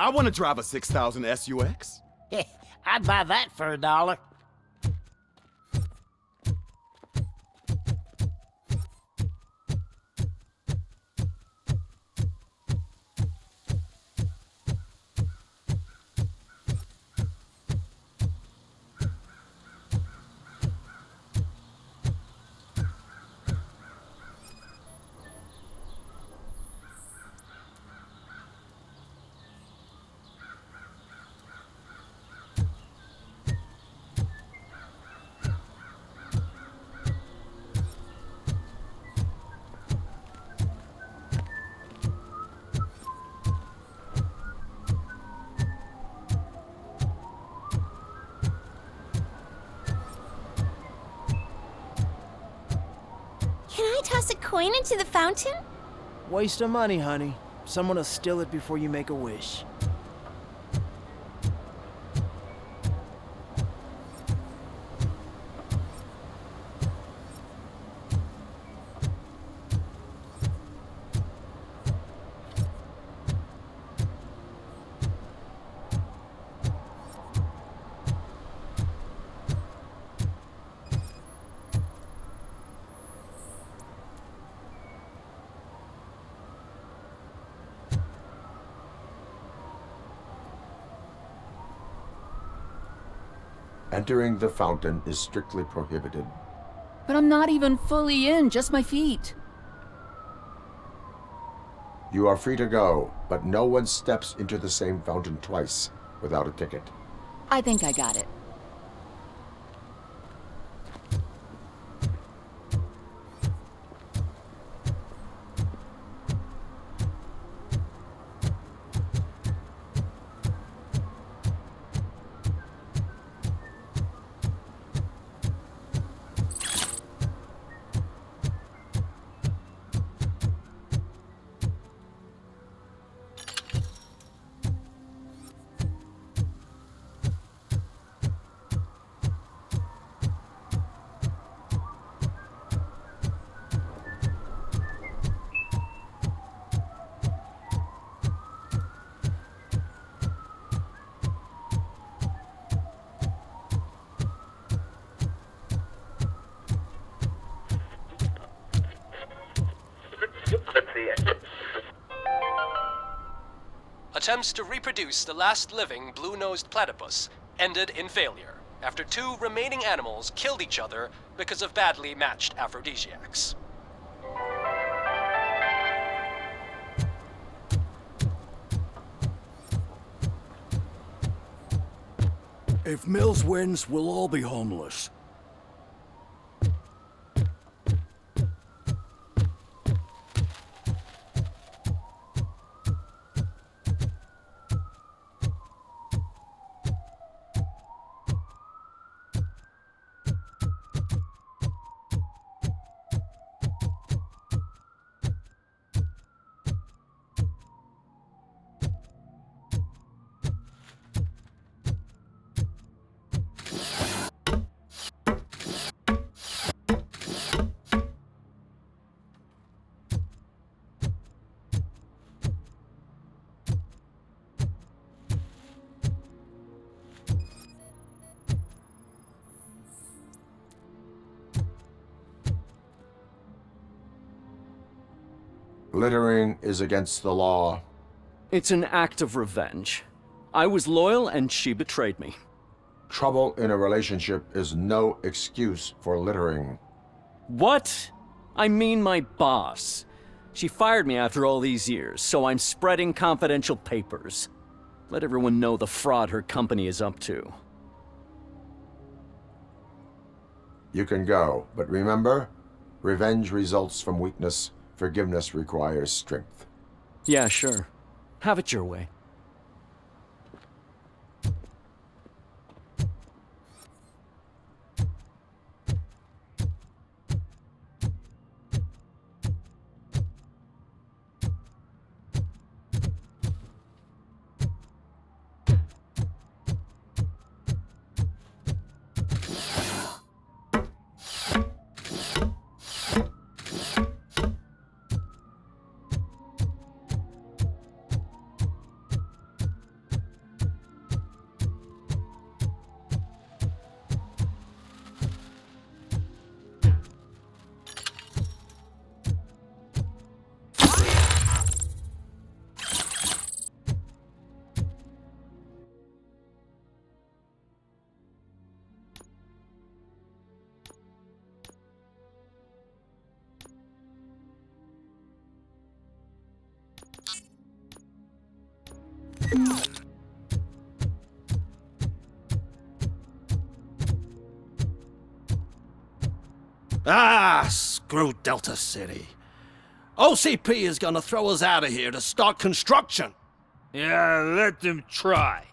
I want to drive a 6000 SUX. I'd buy that for $1. Can I toss a coin into the fountain? Waste of money, honey. Someone will steal it before you make a wish. Entering the fountain is strictly prohibited. But I'm not even fully in, just my feet. You are free to go, but no one steps into the same fountain twice without a ticket. I think I got it. Attempts to reproduce the last living blue-nosed platypus ended in failure after 2 remaining animals killed each other because of badly matched aphrodisiacs. If Mills wins, we'll all be homeless. Littering is against the law. It's an act of revenge. I was loyal and she betrayed me. Trouble in a relationship is no excuse for littering. What? I mean my boss. She fired me after all these years, so I'm spreading confidential papers. Let everyone know the fraud her company is up to. You can go, but remember, revenge results from weakness. Forgiveness requires strength. Yeah, sure. Have it your way. Ah, screw Delta City. OCP is gonna throw us out of here to start construction. Yeah, let them try.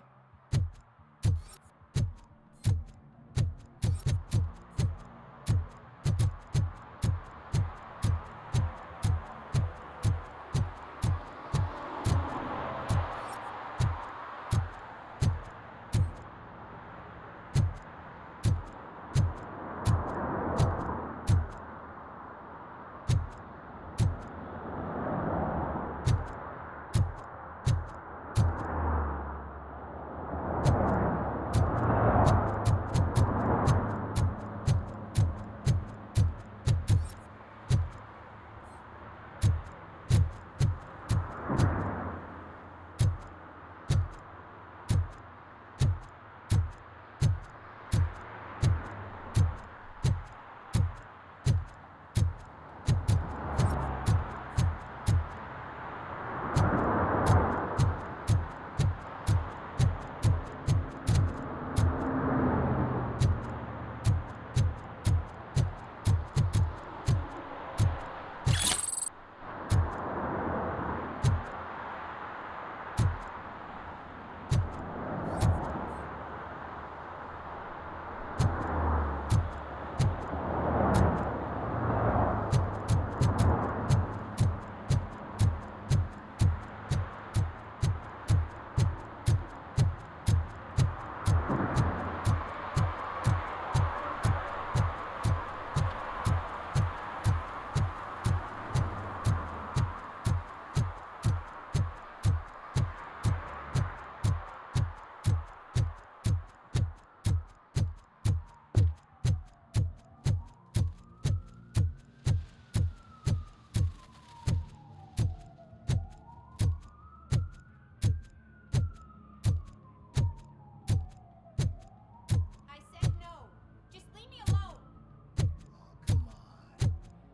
I said no. Just leave me alone. Come on.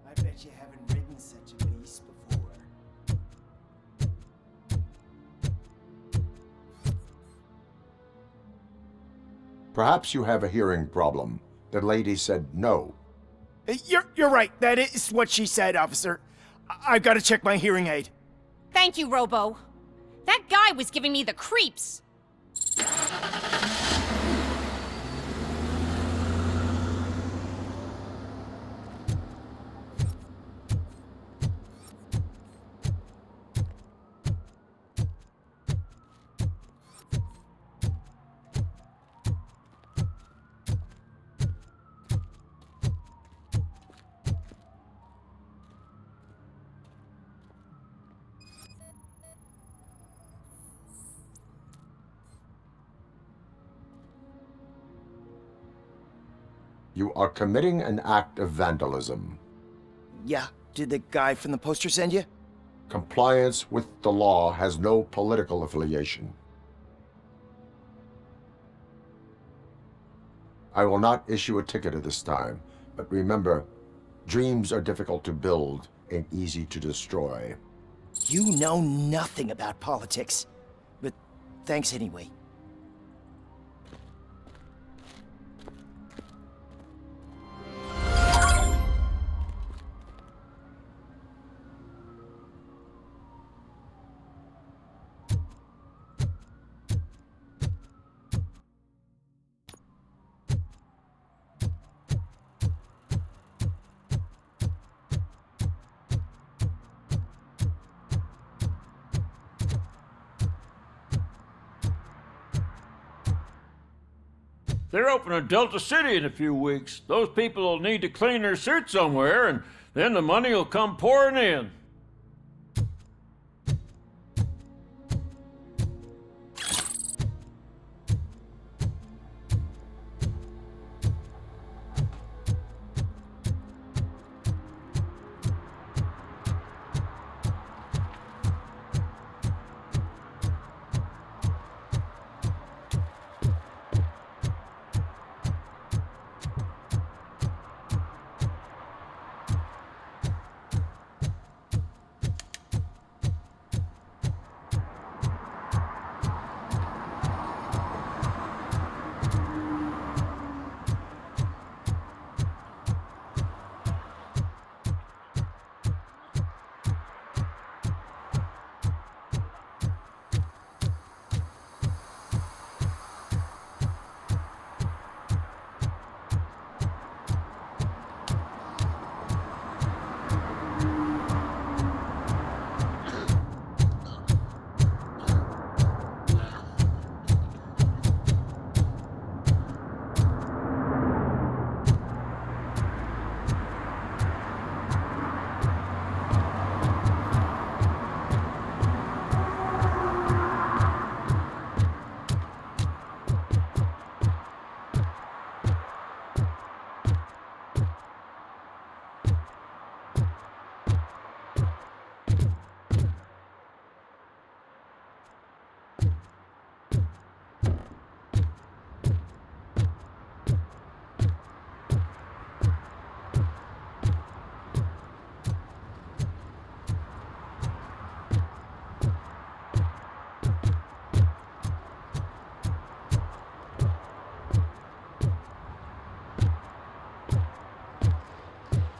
I bet you haven't ridden such a beast before. Perhaps you have a hearing problem. The lady said no. You're right. That is what she said, officer. I've got to check my hearing aid. Thank you, Robo. That guy was giving me the creeps. You are committing an act of vandalism. Yeah, did the guy from the poster send you? Compliance with the law has no political affiliation. I will not issue a ticket at this time, but remember, dreams are difficult to build and easy to destroy. You know nothing about politics. But thanks anyway. They're opening Delta City in a few weeks. Those people will need to clean their suits somewhere, and then the money will come pouring in.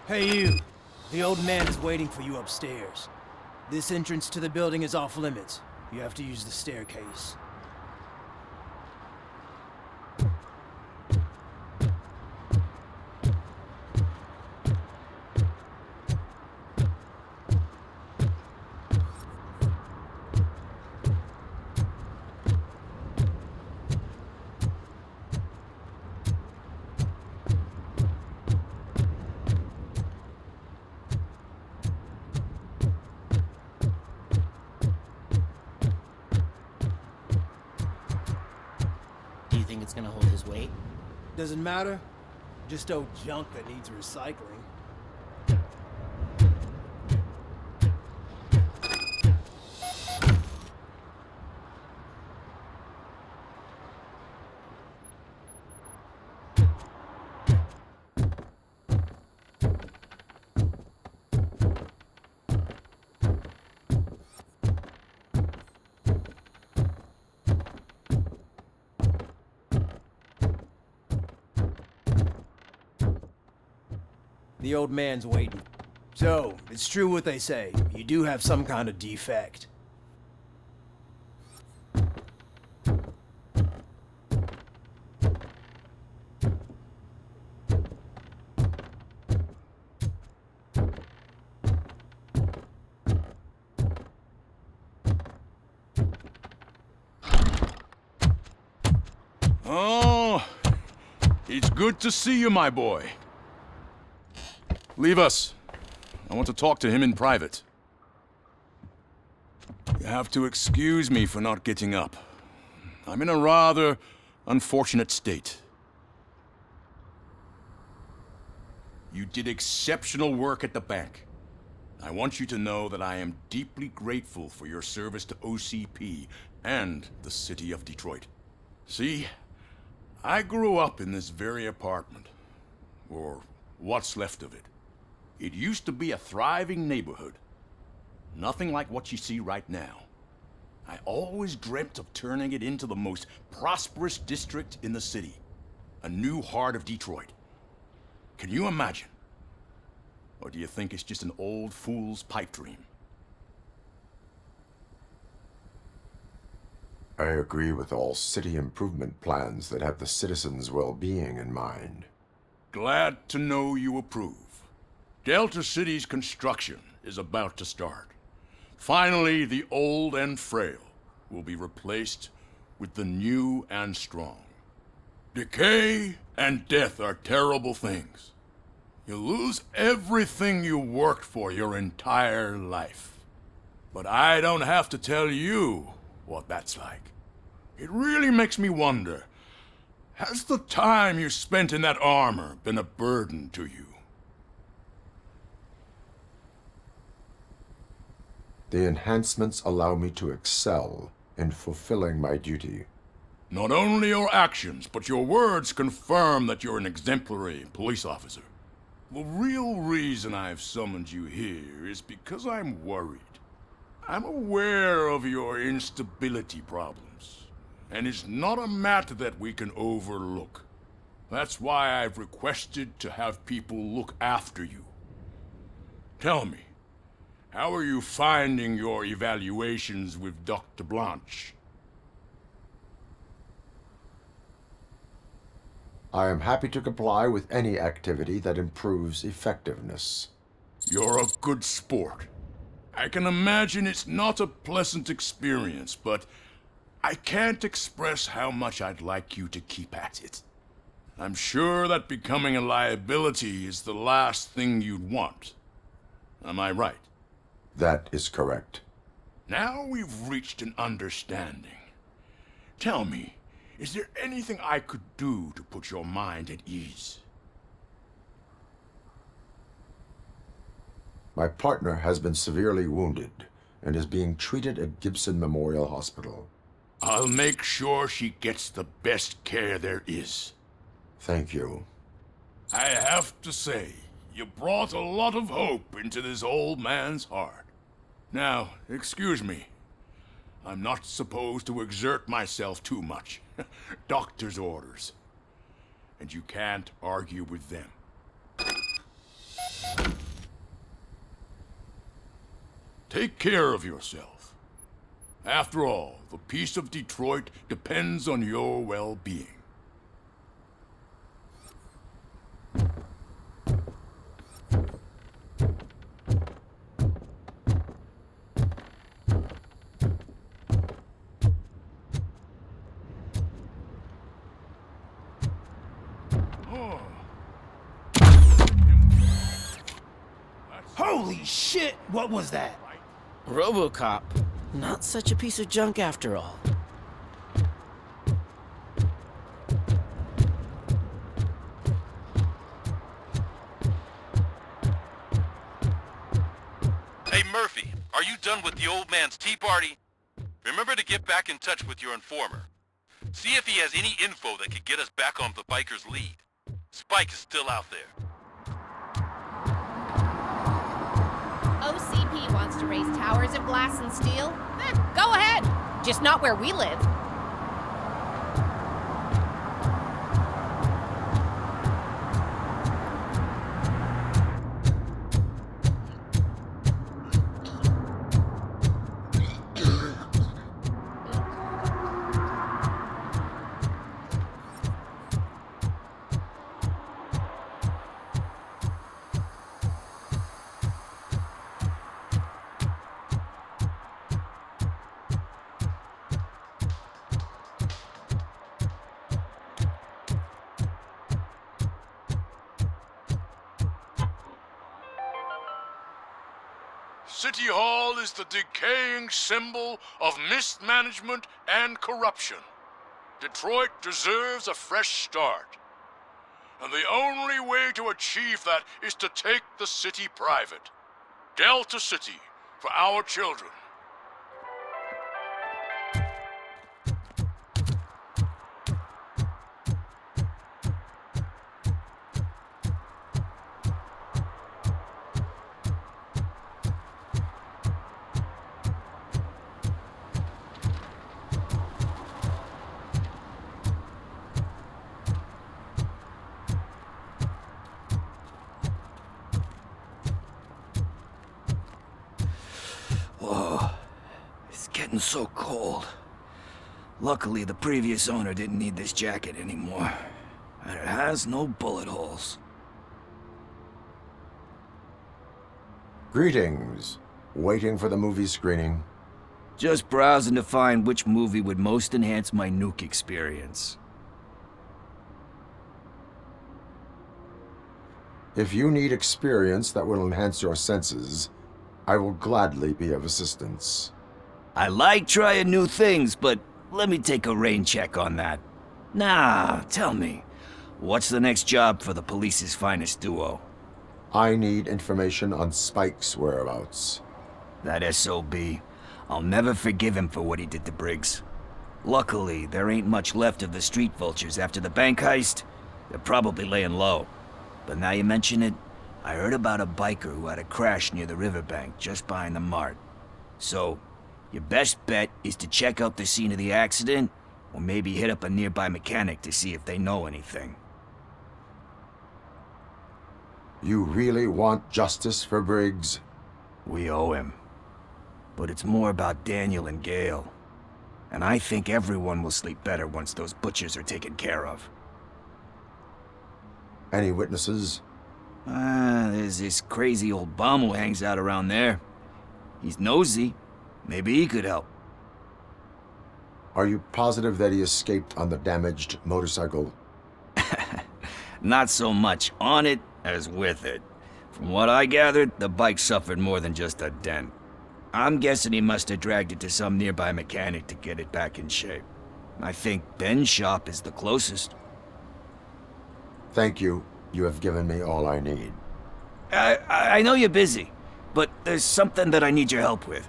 Hey, you. The old man is waiting for you upstairs. This entrance to the building is off limits. You have to use the staircase. Do you think it's gonna hold his weight? Doesn't matter. Just old junk that needs recycling. The old man's waiting. So, it's true what they say. You do have some kind of defect. Oh, it's good to see you, my boy. Leave us. I want to talk to him in private. You have to excuse me for not getting up. I'm in a rather unfortunate state. You did exceptional work at the bank. I want you to know that I am deeply grateful for your service to OCP and the city of Detroit. See, I grew up in this very apartment, or what's left of it. It used to be a thriving neighborhood. Nothing like what you see right now. I always dreamt of turning it into the most prosperous district in the city. A new heart of Detroit. Can you imagine? Or do you think it's just an old fool's pipe dream? I agree with all city improvement plans that have the citizens' well-being in mind. Glad to know you approve. Delta City's construction is about to start. Finally, the old and frail will be replaced with the new and strong. Decay and death are terrible things. You lose everything you worked for your entire life. But I don't have to tell you what that's like. It really makes me wonder, has the time you spent in that armor been a burden to you? The enhancements allow me to excel in fulfilling my duty. Not only your actions, but your words confirm that you're an exemplary police officer. The real reason I've summoned you here is because I'm worried. I'm aware of your instability problems, and it's not a matter that we can overlook. That's why I've requested to have people look after you. Tell me, how are you finding your evaluations with Dr. Blanche? I am happy to comply with any activity that improves effectiveness. You're a good sport. I can imagine it's not a pleasant experience, but I can't express how much I'd like you to keep at it. I'm sure that becoming a liability is the last thing you'd want. Am I right? That is correct. Now we've reached an understanding. Tell me, is there anything I could do to put your mind at ease? My partner has been severely wounded and is being treated at Gibson Memorial Hospital. I'll make sure she gets the best care there is. Thank you. I have to say, you brought a lot of hope into this old man's heart. Now, excuse me. I'm not supposed to exert myself too much. Doctor's orders. And you can't argue with them. Take care of yourself. After all, the peace of Detroit depends on your well-being. Holy shit! What was that? RoboCop. Not such a piece of junk after all. Hey Murphy, are you done with the old man's tea party? Remember to get back in touch with your informer. See if he has any info that could get us back on the biker's lead. Spike is still out there. OCP wants to raise towers of glass and steel? Go ahead! Just not where we live. City Hall is the decaying symbol of mismanagement and corruption. Detroit deserves a fresh start. And the only way to achieve that is to take the city private. Delta City, for our children. Whoa, it's getting so cold. Luckily, the previous owner didn't need this jacket anymore. And it has no bullet holes. Greetings. Waiting for the movie screening. Just browsing to find which movie would most enhance my nuke experience. If you need experience that will enhance your senses, I will gladly be of assistance. I like trying new things, but let me take a rain check on that. Nah, tell me, what's the next job for the police's finest duo? I need information on Spike's whereabouts. That SOB. I'll never forgive him for what he did to Briggs. Luckily, there ain't much left of the street vultures after the bank heist. They're probably laying low. But now you mention it, I heard about a biker who had a crash near the riverbank just behind the mart. So, your best bet is to check out the scene of the accident, or maybe hit up a nearby mechanic to see if they know anything. You really want justice for Briggs? We owe him. But it's more about Daniel and Gale. And I think everyone will sleep better once those butchers are taken care of. Any witnesses? There's this crazy old bum who hangs out around there. He's nosy. Maybe he could help. Are you positive that he escaped on the damaged motorcycle? Not so much on it as with it. From what I gathered, the bike suffered more than just a dent. I'm guessing he must have dragged it to some nearby mechanic to get it back in shape. I think Ben's shop is the closest. Thank you. You have given me all I need. I know you're busy, but there's something that I need your help with.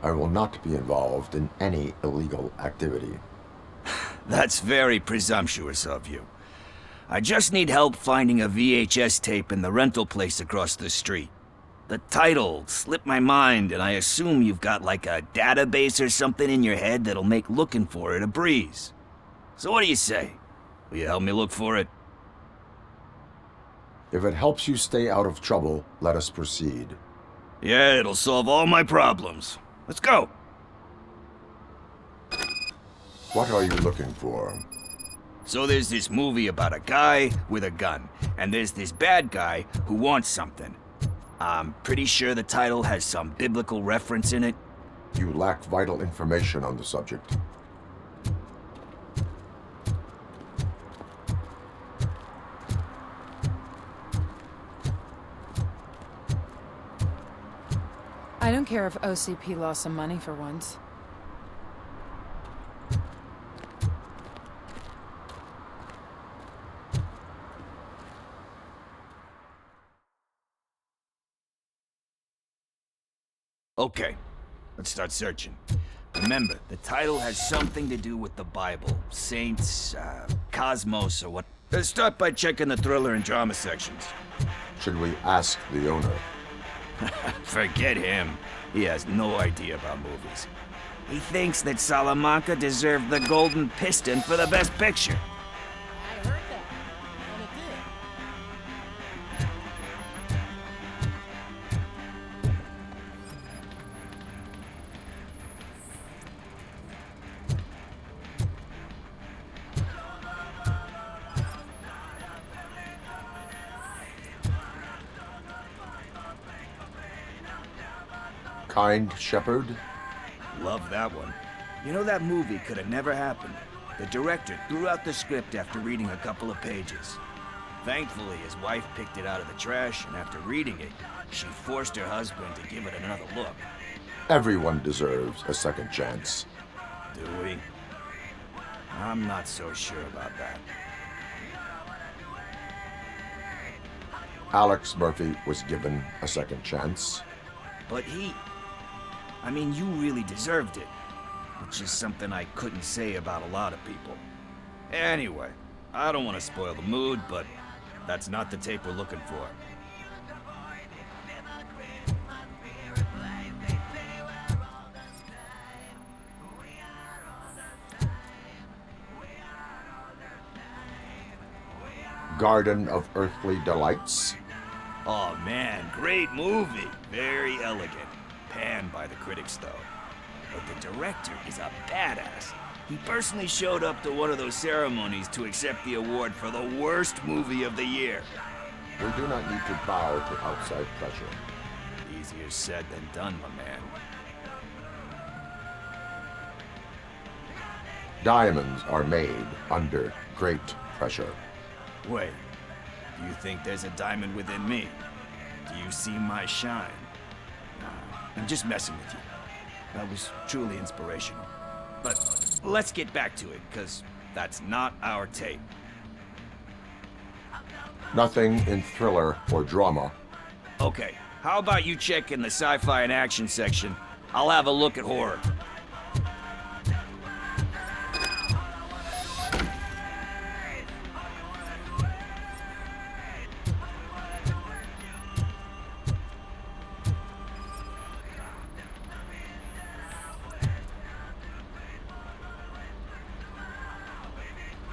I will not be involved in any illegal activity. That's very presumptuous of you. I just need help finding a VHS tape in the rental place across the street. The title slipped my mind, and I assume you've got like a database or something in your head that'll make looking for it a breeze. So what do you say? Will you help me look for it? If it helps you stay out of trouble, let us proceed. Yeah, it'll solve all my problems. Let's go. What are you looking for? So there's this movie about a guy with a gun, and there's this bad guy who wants something. I'm pretty sure the title has some biblical reference in it. You lack vital information on the subject. I don't care if OCP lost some money for once. Okay, let's start searching. Remember, the title has something to do with the Bible, saints, cosmos, or what. Let's start by checking the thriller and drama sections. Should we ask the owner? Forget him. He has no idea about movies. He thinks that Salamanca deserved the Golden Piston for the Best Picture. I heard that, and it did. Kind Shepherd? Love that one. You know, that movie could have never happened. The director threw out the script after reading a couple of pages. Thankfully, his wife picked it out of the trash, and after reading it, she forced her husband to give it another look. Everyone deserves a second chance. Do we? I'm not so sure about that. Alex Murphy was given a second chance. But I mean, you really deserved it. Which is something I couldn't say about a lot of people. Anyway, I don't want to spoil the mood, but that's not the tape we're looking for. Garden of Earthly Delights? Oh man, great movie. Very elegant. Panned by the critics, though. But the director is a badass. He personally showed up to one of those ceremonies to accept the award for the worst movie of the year. We do not need to bow to outside pressure. Easier said than done, my man. Diamonds are made under great pressure. Wait, do you think there's a diamond within me? Do you see my shine? I'm just messing with you. That was truly inspirational. But let's get back to it, because that's not our tape. Nothing in thriller or drama. Okay, how about you check in the sci-fi and action section? I'll have a look at horror.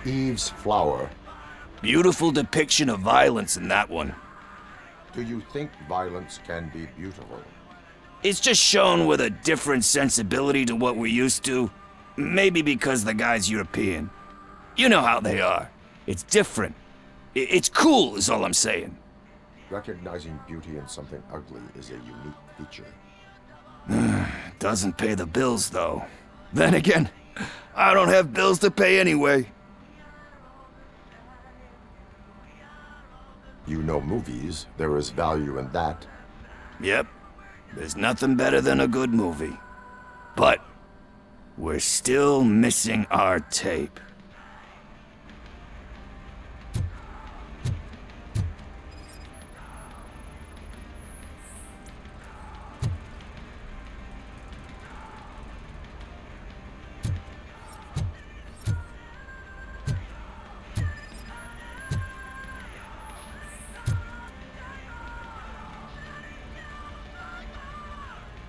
Eve's Flower. Beautiful depiction of violence in that one. Do you think violence can be beautiful? It's just shown with a different sensibility to what we're used to. Maybe because the guy's European. You know how they are. It's different. It's cool, is all I'm saying. Recognizing beauty in something ugly is a unique feature. Doesn't pay the bills, though. Then again, I don't have bills to pay anyway. You know movies. There is value in that. Yep. There's nothing better than a good movie. But we're still missing our tape.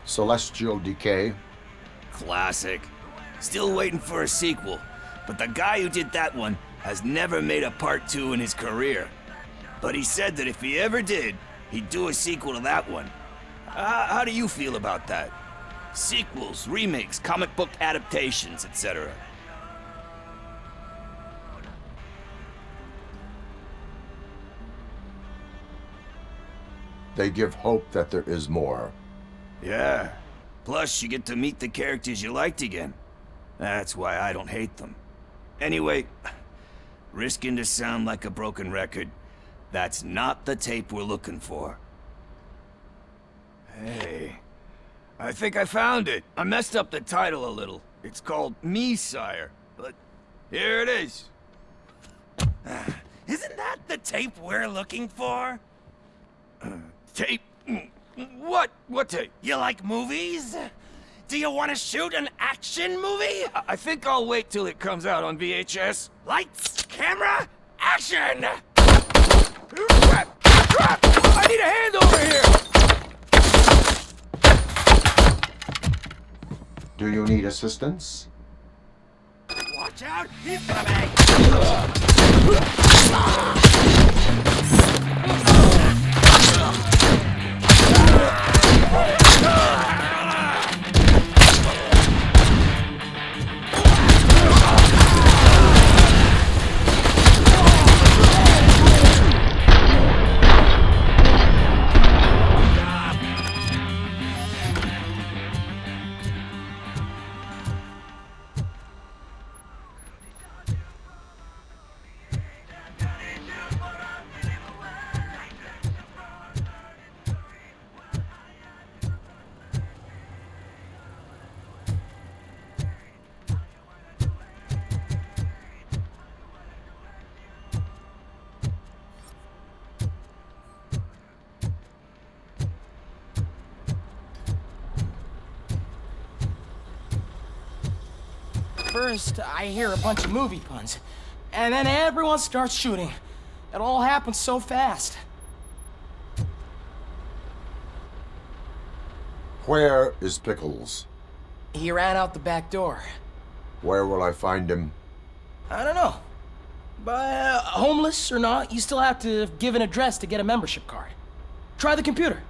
Celestial Decay. Classic. Still waiting for a sequel, but the guy who did that one has never made a part 2 in his career. But he said that if he ever did, he'd do a sequel to that one. How do you feel about that? Sequels, remakes, comic book adaptations, etc. They give hope that there is more. Yeah. Plus, you get to meet the characters you liked again. That's why I don't hate them. Anyway, risking to sound like a broken record, that's not the tape we're looking for. Hey, I think I found it. I messed up the title a little. It's called Me, Sire, but here it is. Isn't that the tape we're looking for? Tape? What? What tape? You like movies? Do you want to shoot an action movie? I think I'll wait till it comes out on VHS. Lights, camera, action! Crap! Crap! I need a hand over here! Do you need assistance? Watch out! He's coming! First, I hear a bunch of movie puns, and then everyone starts shooting. It all happens so fast. Where is Pickles? He ran out the back door. Where will I find him? I don't know. But homeless or not, you still have to give an address to get a membership card. Try the computer.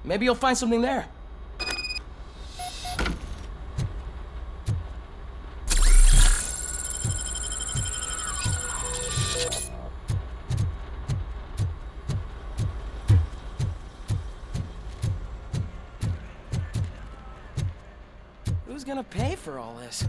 Maybe you'll find something there. Who's gonna pay for all this?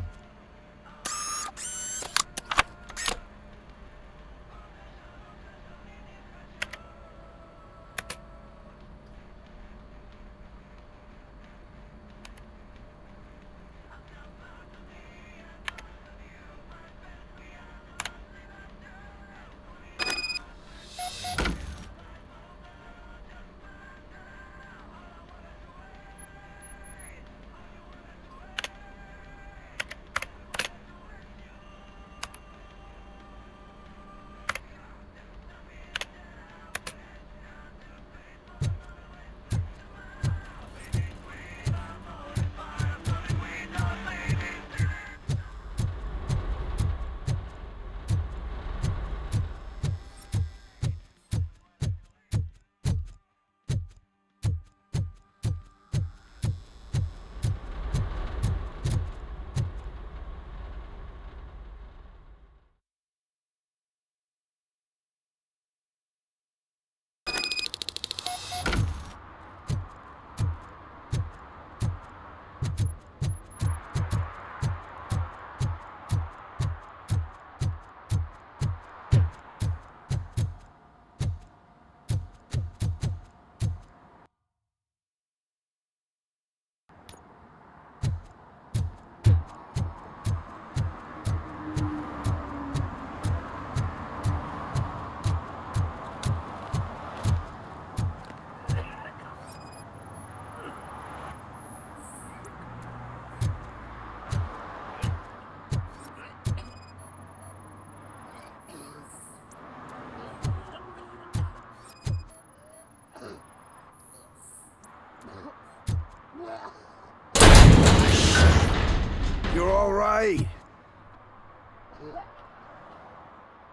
You're all right.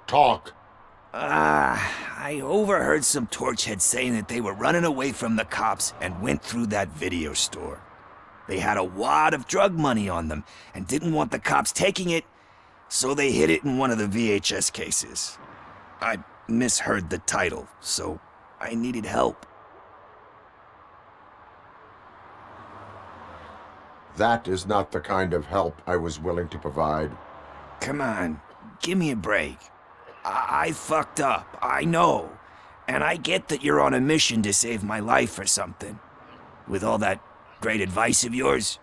Talk. I overheard some torchheads saying that they were running away from the cops and went through that video store. They had a wad of drug money on them and didn't want the cops taking it, so they hid it in one of the VHS cases. I misheard the title, so I needed help. That is not the kind of help I was willing to provide. Come on, give me a break. I fucked up, I know. And I get that you're on a mission to save my life or something. With all that great advice of yours,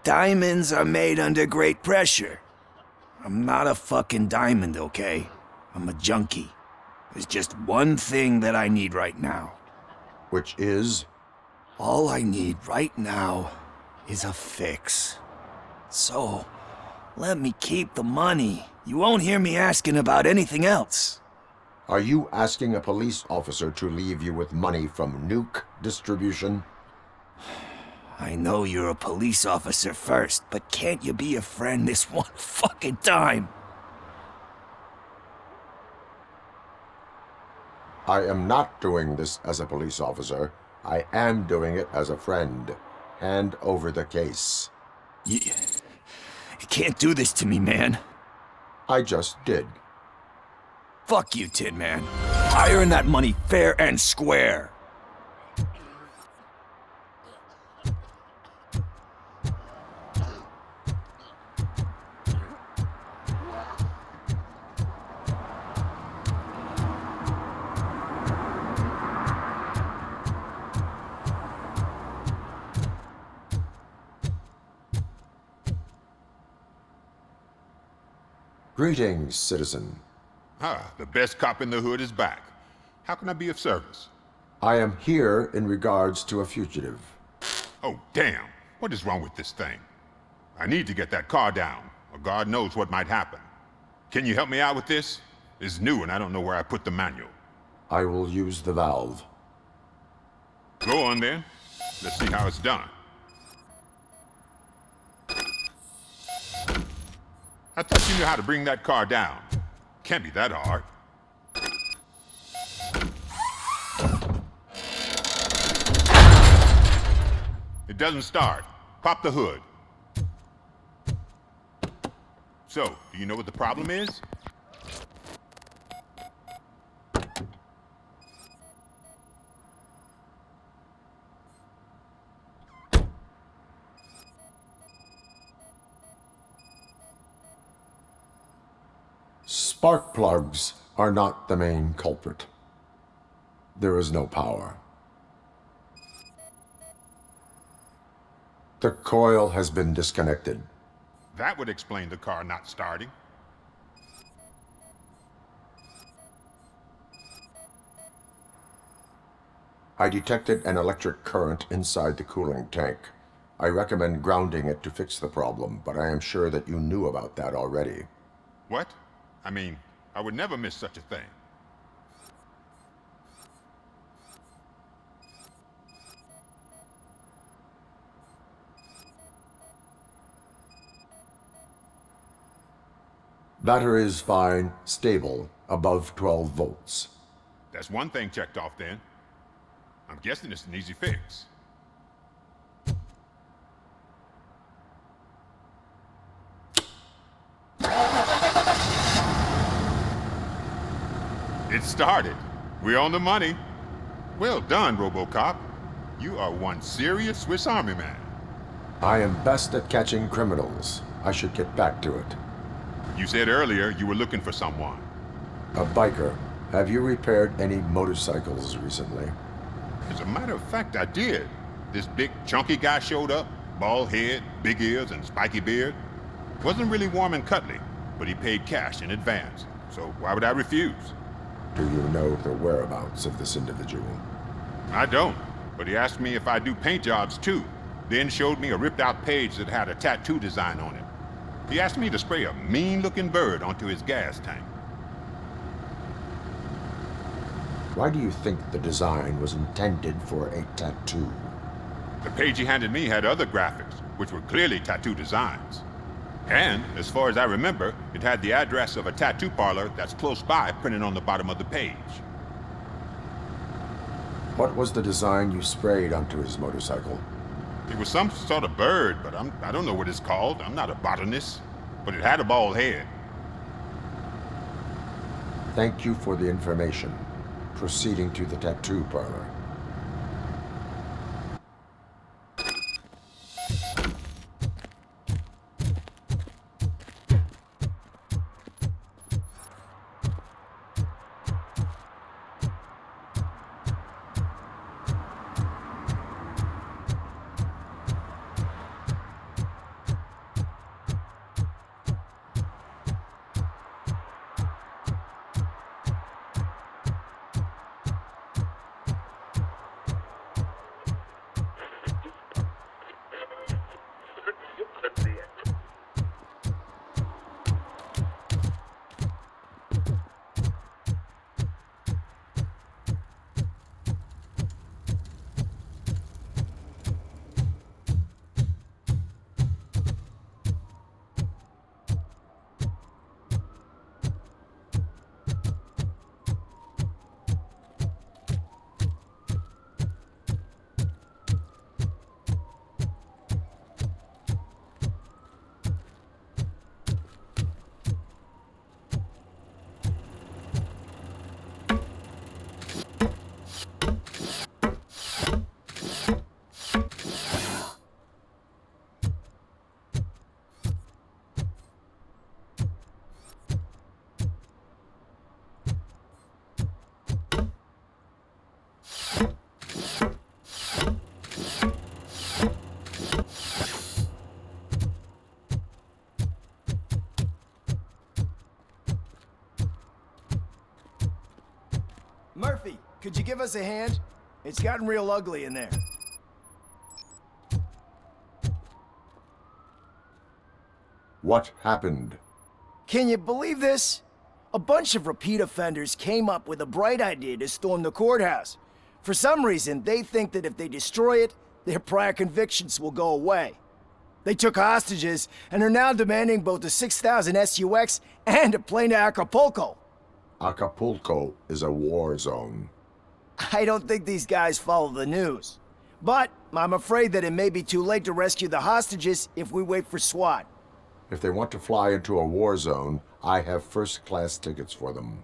diamonds are made under great pressure. I'm not a fucking diamond, okay? I'm a junkie. There's just one thing that I need right now. Which is? All I need right now is a fix. So, let me keep the money. You won't hear me asking about anything else. Are you asking a police officer to leave you with money from nuke distribution? I know you're a police officer first, but can't you be a friend this one fucking time? I am not doing this as a police officer. I am doing it as a friend. Hand over the case. You can't do this to me, man. I just did. Fuck you, Tin Man. I earned that money fair and square. Greetings, citizen. Ah, the best cop in the hood is back. How can I be of service? I am here in regards to a fugitive. Oh, damn. What is wrong with this thing? I need to get that car down, or God knows what might happen. Can you help me out with this? It's new and I don't know where I put the manual. I will use the valve. Go on then. Let's see how it's done. I thought you knew how to bring that car down. Can't be that hard. It doesn't start. Pop the hood. So, do you know what the problem is? Spark plugs are not the main culprit. There is no power. The coil has been disconnected. That would explain the car not starting. I detected an electric current inside the cooling tank. I recommend grounding it to fix the problem, but I am sure that you knew about that already. What? I mean, I would never miss such a thing. Battery is fine, stable, above 12 volts. That's one thing checked off then. I'm guessing it's an easy fix. It started. We're on the money. Well done, RoboCop. You are one serious Swiss Army man. I am best at catching criminals. I should get back to it. You said earlier you were looking for someone. A biker. Have you repaired any motorcycles recently? As a matter of fact, I did. This big, chunky guy showed up. Bald head, big ears, and spiky beard. Wasn't really warm and cuddly, but he paid cash in advance. So why would I refuse? Do you know the whereabouts of this individual? I don't, but he asked me if I do paint jobs too, then showed me a ripped-out page that had a tattoo design on it. He asked me to spray a mean-looking bird onto his gas tank. Why do you think the design was intended for a tattoo? The page he handed me had other graphics, which were clearly tattoo designs. And, as far as I remember, it had the address of a tattoo parlor that's close by printed on the bottom of the page. What was the design you sprayed onto his motorcycle? It was some sort of bird, but I don't know what it's called. I'm not a botanist. But it had a bald head. Thank you for the information. Proceeding to the tattoo parlor. Murphy, could you give us a hand? It's gotten real ugly in there. What happened? Can you believe this? A bunch of repeat offenders came up with a bright idea to storm the courthouse. For some reason, they think that if they destroy it, their prior convictions will go away. They took hostages and are now demanding both a 6,000 SUX and a plane to Acapulco. Acapulco is a war zone. I don't think these guys follow the news. But I'm afraid that it may be too late to rescue the hostages if we wait for SWAT. If they want to fly into a war zone, I have first-class tickets for them.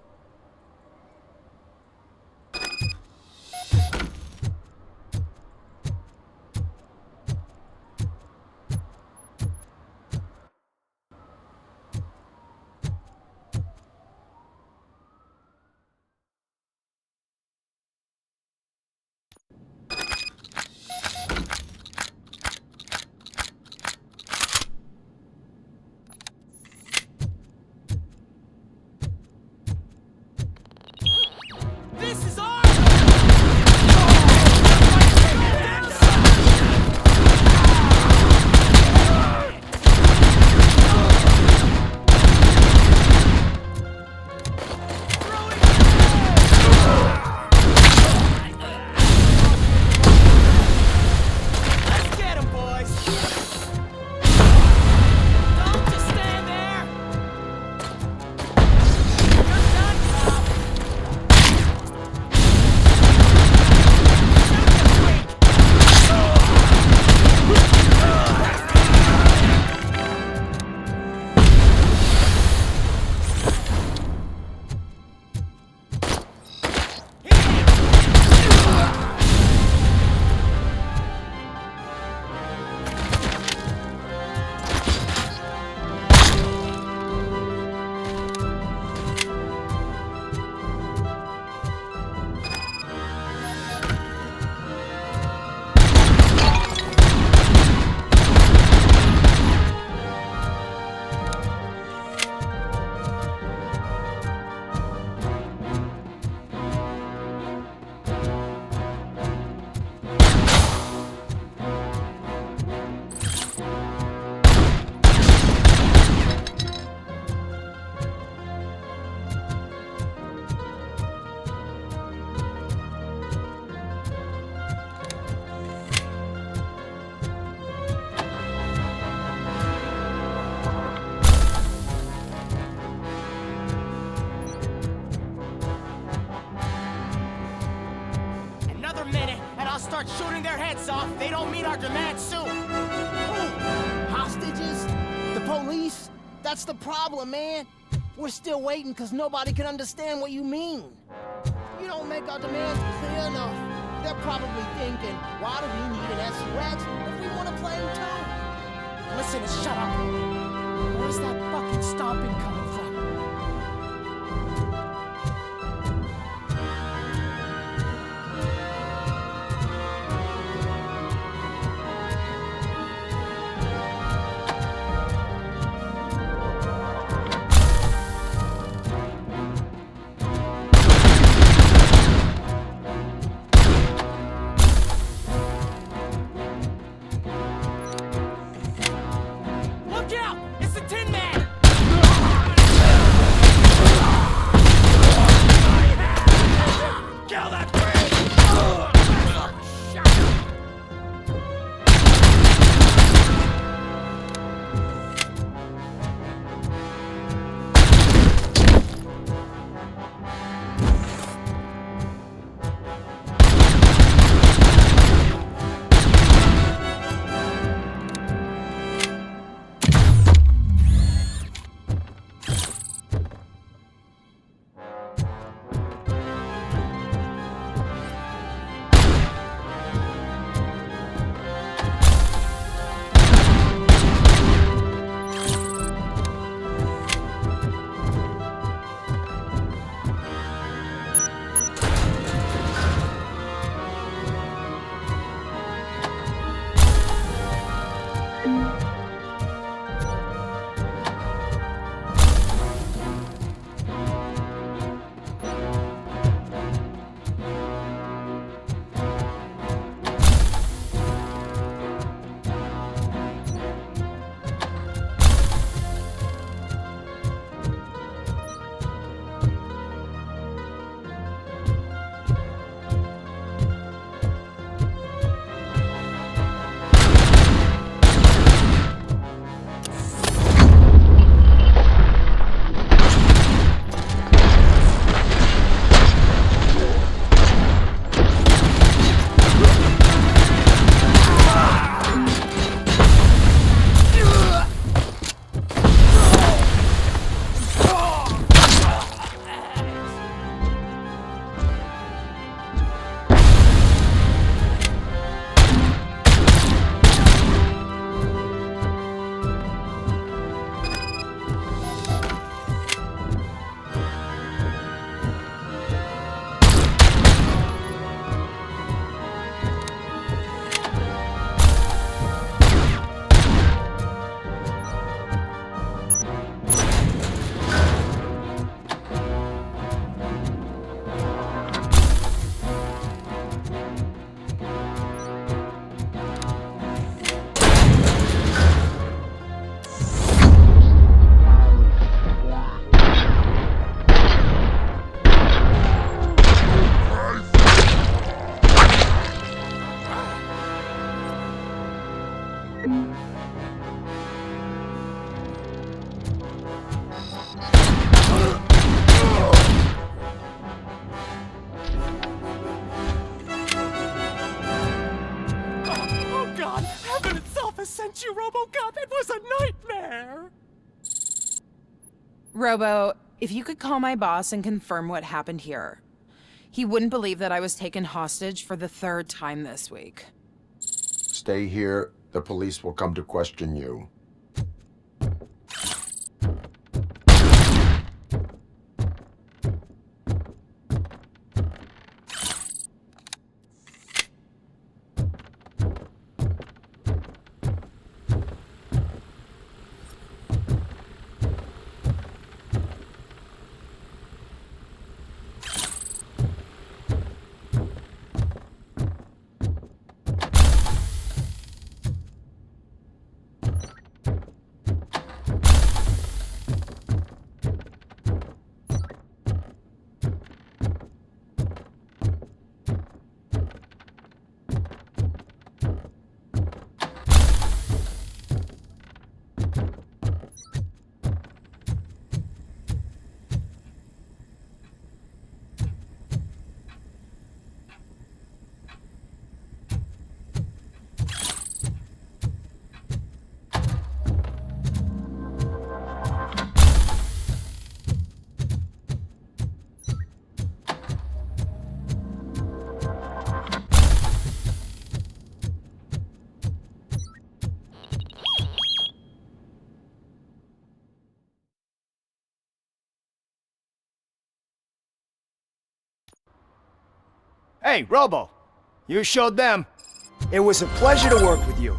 I'll start shooting their heads off if they don't meet our demands soon. Who? Hostages? The police? That's the problem, man. We're still waiting because nobody can understand what you mean. You don't make our demands clear enough. They're probably thinking, why do we need an SUX if we want to play them too? Listen and shut up. Where's that fucking stomping coming from? Look out! It's the Tin Man! Kill that pig! Oh God! Heaven itself has sent you, RoboCop! It was a nightmare! Robo, if you could call my boss and confirm what happened here. He wouldn't believe that I was taken hostage for the 3rd time this week. Stay here. The police will come to question you. Hey, Robo. You showed them. It was a pleasure to work with you.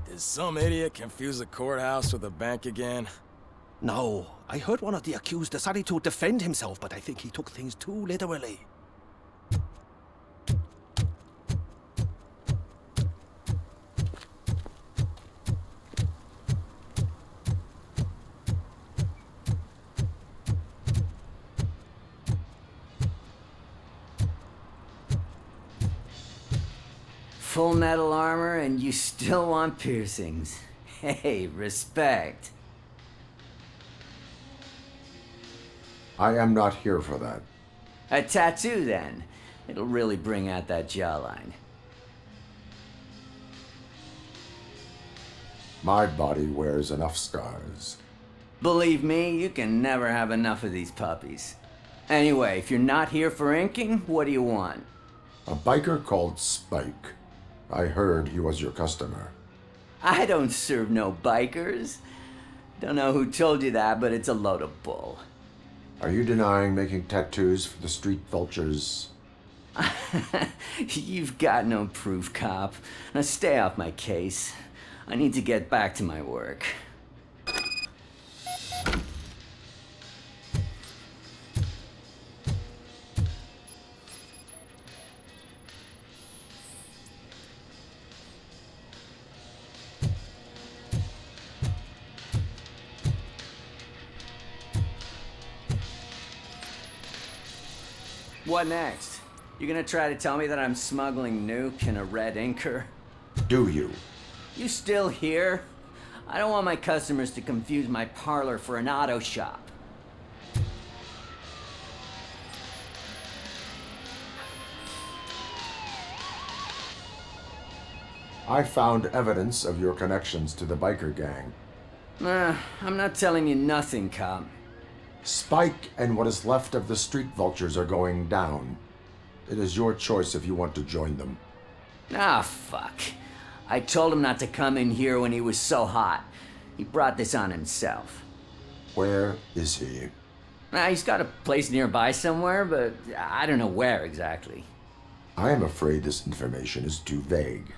Did some idiot confuse the courthouse with a bank again? No, I heard one of the accused decided to defend himself, but I think he took things too literally. Full metal armor and you still want piercings. Hey, respect. I am not here for that. A tattoo, then. It'll really bring out that jawline. My body wears enough scars. Believe me, you can never have enough of these puppies. Anyway, if you're not here for inking, what do you want? A biker called Spike. I heard he was your customer. I don't serve no bikers. Don't know who told you that, but it's a load of bull. Are you denying making tattoos for the street vultures? You've got no proof, cop. Now stay off my case. I need to get back to my work. What next? You gonna try to tell me that I'm smuggling nuke in a red inker? Do you? You still here? I don't want my customers to confuse my parlor for an auto shop. I found evidence of your connections to the biker gang. I'm not telling you nothing, cop. Spike and what is left of the street vultures are going down. It is your choice if you want to join them. Ah, fuck. I told him not to come in here when he was so hot. He brought this on himself. Where is he? He's got a place nearby somewhere, but I don't know where exactly. I am afraid this information is too vague.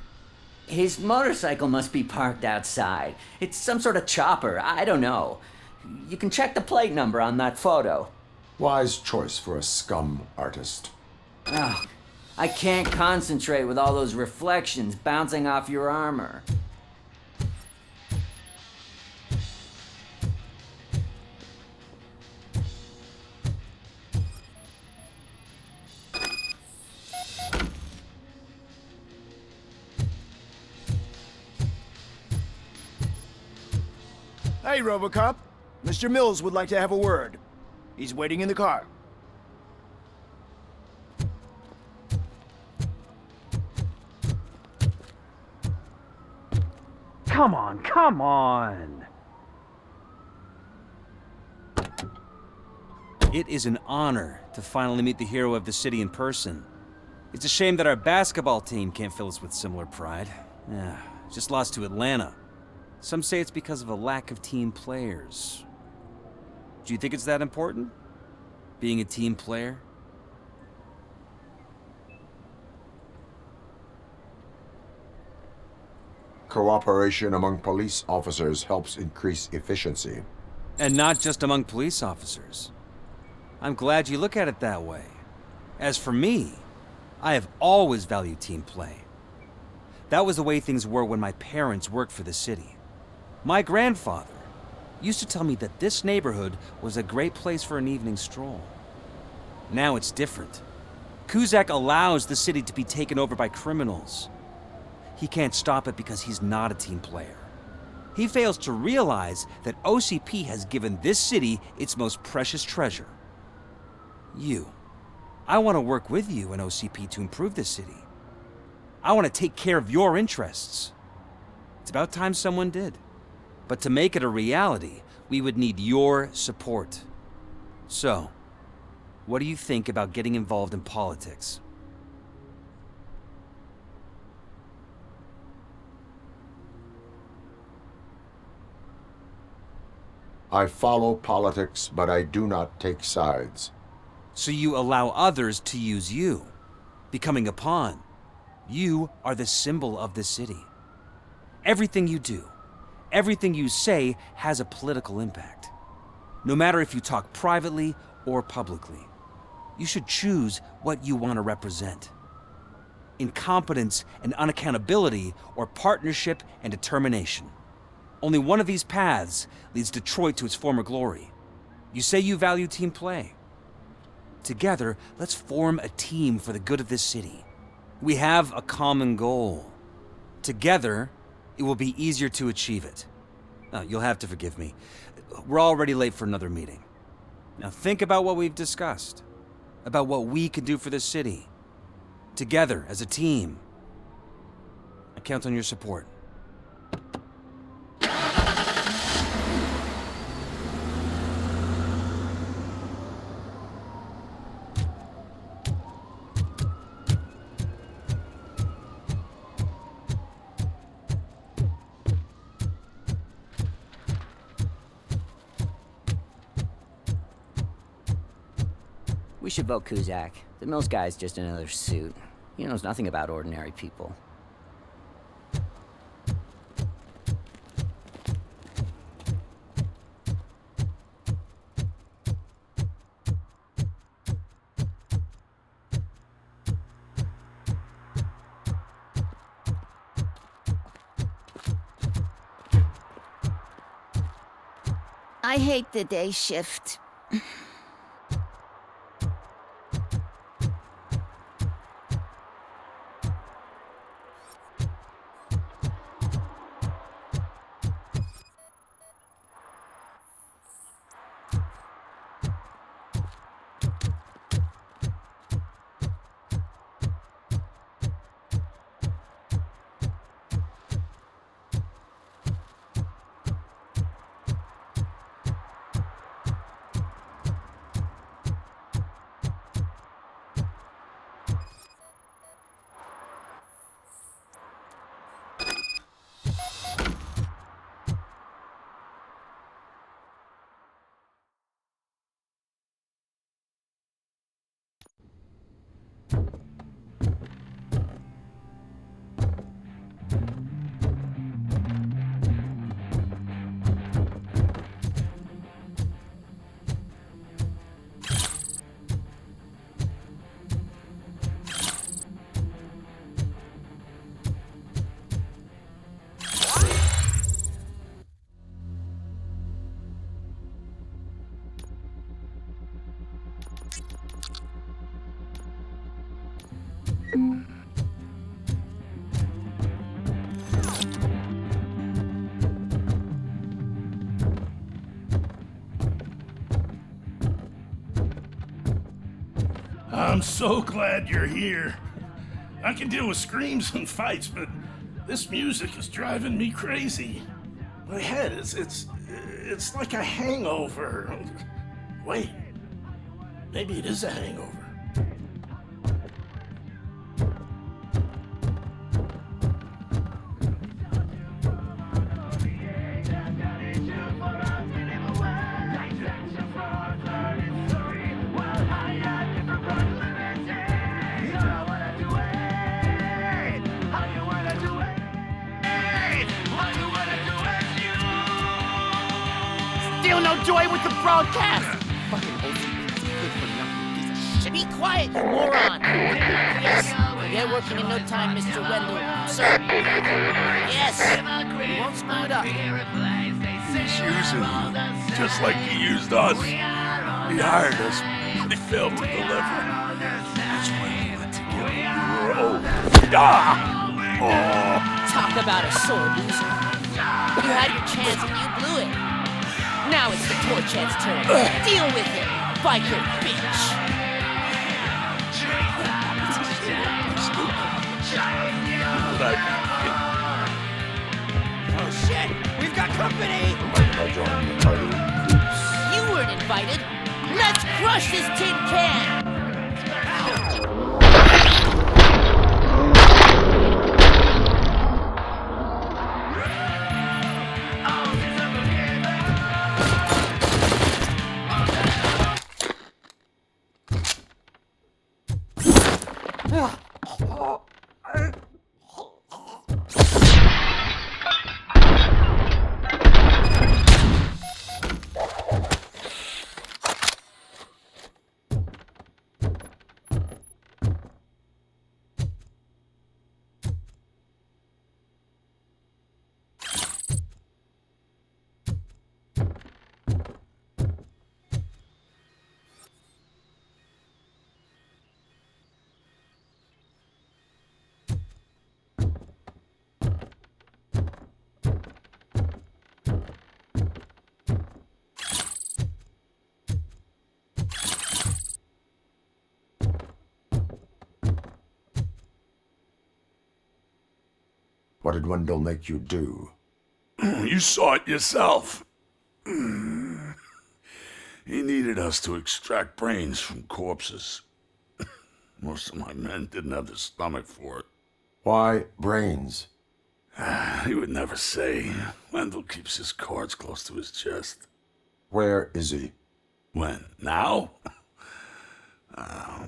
His motorcycle must be parked outside. It's some sort of chopper. I don't know. You can check the plate number on that photo. Wise choice for a scum artist. Oh, I can't concentrate with all those reflections bouncing off your armor. Hey, RoboCop. Mr. Mills would like to have a word. He's waiting in the car. Come on, come on! It is an honor to finally meet the hero of the city in person. It's a shame that our basketball team can't fill us with similar pride. Just lost to Atlanta. Some say it's because of a lack of team players. Do you think it's that important? Being a team player? Cooperation among police officers helps increase efficiency. And not just among police officers. I'm glad you look at it that way. As for me, I have always valued team play. That was the way things were when my parents worked for the city. My grandfather used to tell me that this neighborhood was a great place for an evening stroll. Now it's different. Cusack allows the city to be taken over by criminals. He can't stop it because he's not a team player. He fails to realize that OCP has given this city its most precious treasure. You. I want to work with you and OCP to improve this city. I want to take care of your interests. It's about time someone did. But to make it a reality, we would need your support. So, what do you think about getting involved in politics? I follow politics, but I do not take sides. So you allow others to use you, becoming a pawn. You are the symbol of the city. Everything you do, everything you say has a political impact. No matter if you talk privately or publicly, you should choose what you want to represent. Incompetence and unaccountability, or partnership and determination. Only one of these paths leads Detroit to its former glory. You say you value team play. Together, let's form a team for the good of this city. We have a common goal. Together, it will be easier to achieve it. You'll have to forgive me. We're already late for another meeting. Now think about what we've discussed. About what we can do for this city. Together, as a team. I count on your support. We should vote Kuzak. The Mills guy's just another suit. He knows nothing about ordinary people. I hate the day shift. I'm so glad you're here. I can deal with screams and fights, but this music is driving me crazy. My head it's like a hangover. Wait, maybe it is a hangover. Still no joy with the broadcast! Fucking OCP's good for nothing piece of shit. Be quiet, you moron! Yes, they're working in no time, Mr. Wendell. Sir. Yes! We won't screw it up. He's using you, just like he used us. He hired us, but he failed to deliver. That's when we went together. We were old. Talk about a sore loser. You had your chance and you blew it. Now it's the Torchhead's turn. Deal with it, biker bitch! Oh shit! We've got company! You weren't invited. Let's crush this tin can! What did Wendell make you do? You saw it yourself. He needed us to extract brains from corpses. Most of my men didn't have the stomach for it. Why brains? He would never say. Wendell keeps his cards close to his chest. Where is he? When? Now?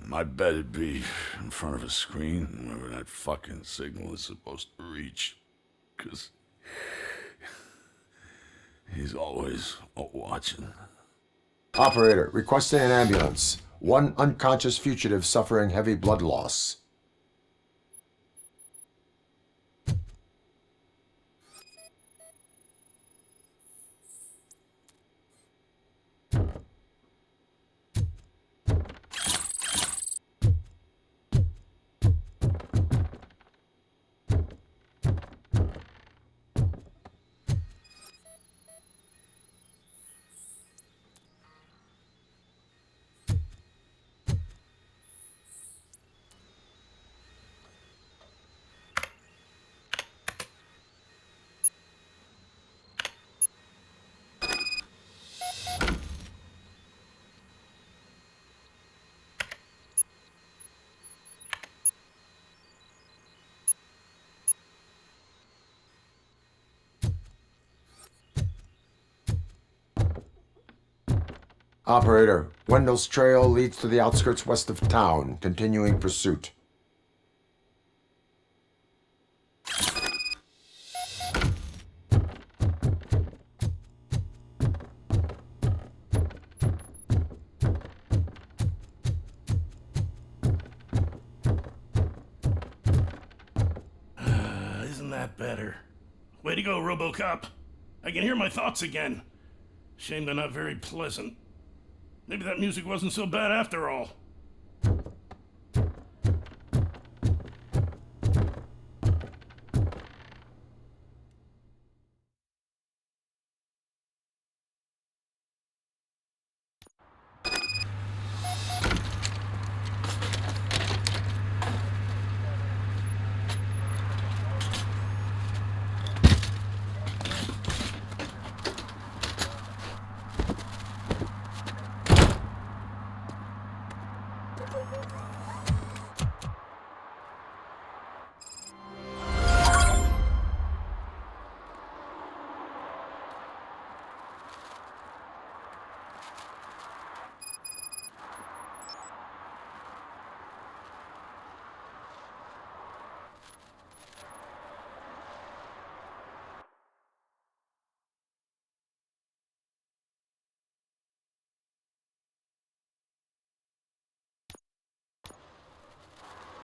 My bet it'd be in front of a screen, wherever that fucking signal is supposed to reach. 'Cause he's always watching. Operator, requesting an ambulance. One unconscious fugitive suffering heavy blood loss. Operator, Wendell's trail leads to the outskirts west of town, continuing pursuit. Isn't that better? Way to go, RoboCop. I can hear my thoughts again. Shame they're not very pleasant. Maybe that music wasn't so bad after all.